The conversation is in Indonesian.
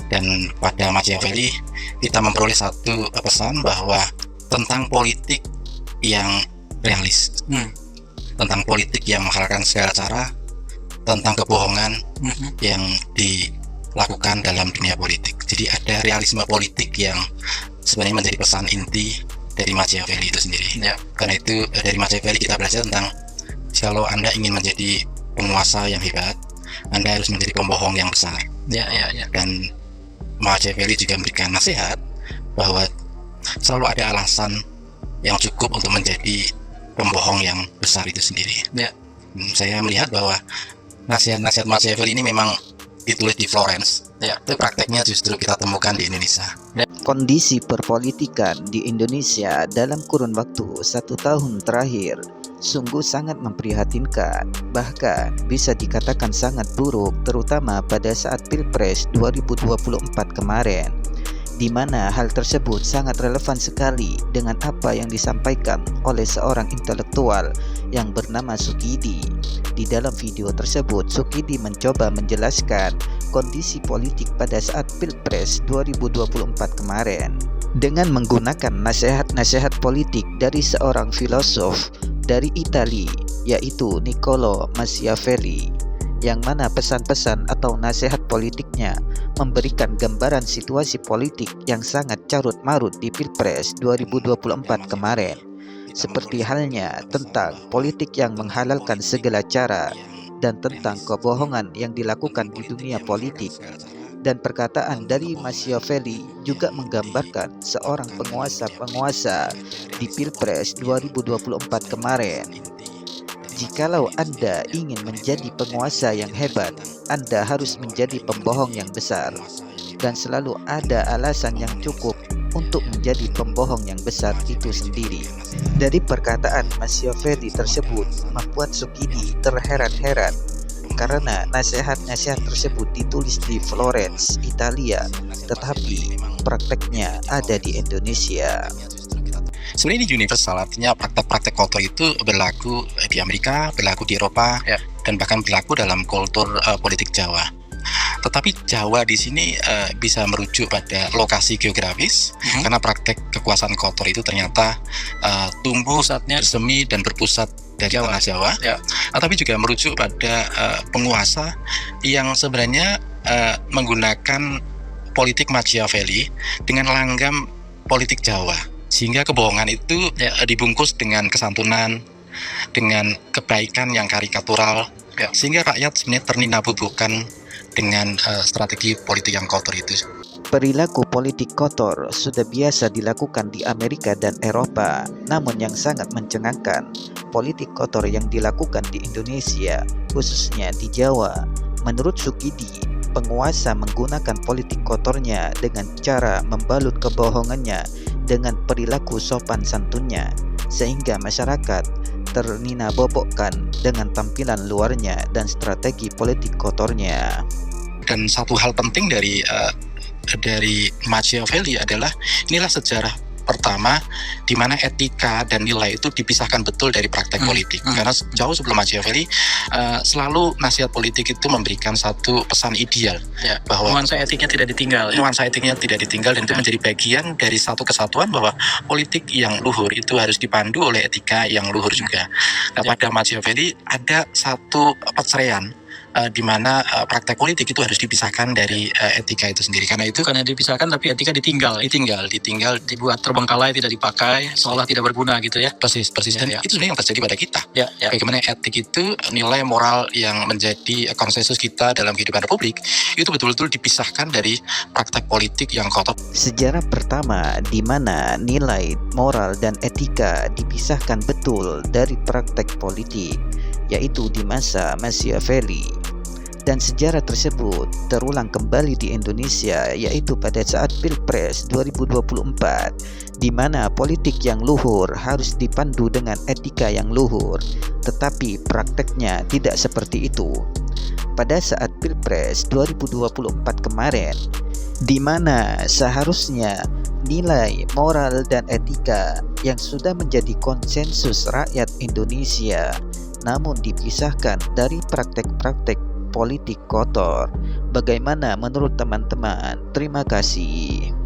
Dan pada Machiavelli kita memperoleh satu pesan bahwa tentang politik yang realis, tentang politik yang menghalalkan segala cara, tentang kebohongan yang dilakukan dalam dunia politik. Jadi ada realisme politik yang sebenarnya menjadi pesan inti dari Machiavelli itu sendiri. Karena itu dari Machiavelli kita belajar tentang kalau Anda ingin menjadi penguasa yang hebat, Anda harus menjadi pembohong yang besar. Dan Machiavelli juga memberikan nasihat bahwa selalu ada alasan yang cukup untuk menjadi pembohong yang besar itu sendiri. Saya melihat bahwa nasihat-nasihat Machiavelli ini memang ditulis di Florence. Itu prakteknya justru kita temukan di Indonesia. Kondisi perpolitikan di Indonesia dalam kurun waktu 1 tahun terakhir sungguh sangat memprihatinkan, bahkan bisa dikatakan sangat buruk, terutama pada saat Pilpres 2024 kemarin, di mana hal tersebut sangat relevan sekali dengan apa yang disampaikan oleh seorang intelektual yang bernama Sukidi. Di dalam video tersebut, Sukidi mencoba menjelaskan kondisi politik pada saat Pilpres 2024 kemarin dengan menggunakan nasihat-nasihat politik dari seorang filosof dari Italia, yaitu Niccolo Machiavelli, yang mana pesan-pesan atau nasihat politiknya memberikan gambaran situasi politik yang sangat carut-marut di Pilpres 2024 kemarin, seperti halnya tentang politik yang menghalalkan segala cara dan tentang kebohongan yang dilakukan di dunia politik. Dan perkataan dari Machiavelli juga menggambarkan seorang penguasa-penguasa di Pilpres 2024 kemarin. Jikalau Anda ingin menjadi penguasa yang hebat, Anda harus menjadi pembohong yang besar. Dan selalu ada alasan yang cukup untuk menjadi pembohong yang besar itu sendiri. Dari perkataan Machiavelli tersebut membuat Sukidi terheran-heran, karena nasihat-nasihat tersebut ditulis di Florence, Italia, tetapi prakteknya ada di Indonesia. Sebenarnya ini universal, artinya praktek-praktek kotor itu berlaku di Amerika, berlaku di Eropa, dan bahkan berlaku dalam kultur politik Jawa. Tetapi Jawa di sini bisa merujuk pada lokasi geografis, karena praktek kekuasaan kotor itu ternyata tumbuh, bersemi, dan berpusat dari tanah Jawa. Tapi juga merujuk pada penguasa yang sebenarnya menggunakan politik Machiavelli dengan langgam politik Jawa, sehingga kebohongan itu dibungkus dengan kesantunan, dengan kebaikan yang karikatural, sehingga rakyat sebenarnya ternina-bubukan dengan strategi politik yang kotor itu. Perilaku politik kotor sudah biasa dilakukan di Amerika dan Eropa, namun yang sangat mencengangkan, politik kotor yang dilakukan di Indonesia, khususnya di Jawa. Menurut Sukidi, penguasa menggunakan politik kotornya dengan cara membalut kebohongannya dengan perilaku sopan santunnya, sehingga masyarakat ternina-bobokkan dengan tampilan luarnya dan strategi politik kotornya. Dan satu hal penting dari Machiavelli adalah inilah sejarah pertama di mana etika dan nilai itu dipisahkan betul dari praktek politik. Karena jauh sebelum Machiavelli selalu nasihat politik itu memberikan satu pesan ideal, bahwa nuansa etiknya tidak ditinggal. Nuansa etiknya tidak ditinggal, dan itu menjadi bagian dari satu kesatuan bahwa politik yang luhur itu harus dipandu oleh etika yang luhur juga. Nah, pada Machiavelli ada satu perceraian di mana praktek politik itu harus dipisahkan dari etika itu sendiri. Karena itu Bukannya dipisahkan, tapi etika ditinggal, dibuat terbengkalai, tidak dipakai, seolah tidak berguna gitu ya. persis. Dan itu sebenarnya yang terjadi pada kita. Bagaimana etik itu, nilai moral yang menjadi konsensus kita dalam kehidupan republik, itu betul-betul dipisahkan dari praktek politik yang kotor. Sejarah pertama di mana nilai moral dan etika dipisahkan betul dari praktek politik, yaitu di masa Machiavelli. Dan sejarah tersebut terulang kembali di Indonesia, yaitu pada saat Pilpres 2024, di mana politik yang luhur harus dipandu dengan etika yang luhur, tetapi prakteknya tidak seperti itu. Pada saat Pilpres 2024 kemarin, di mana seharusnya nilai moral dan etika yang sudah menjadi konsensus rakyat Indonesia, namun dipisahkan dari praktek-praktek politik kotor, Bagaimana menurut teman-teman? Terima kasih.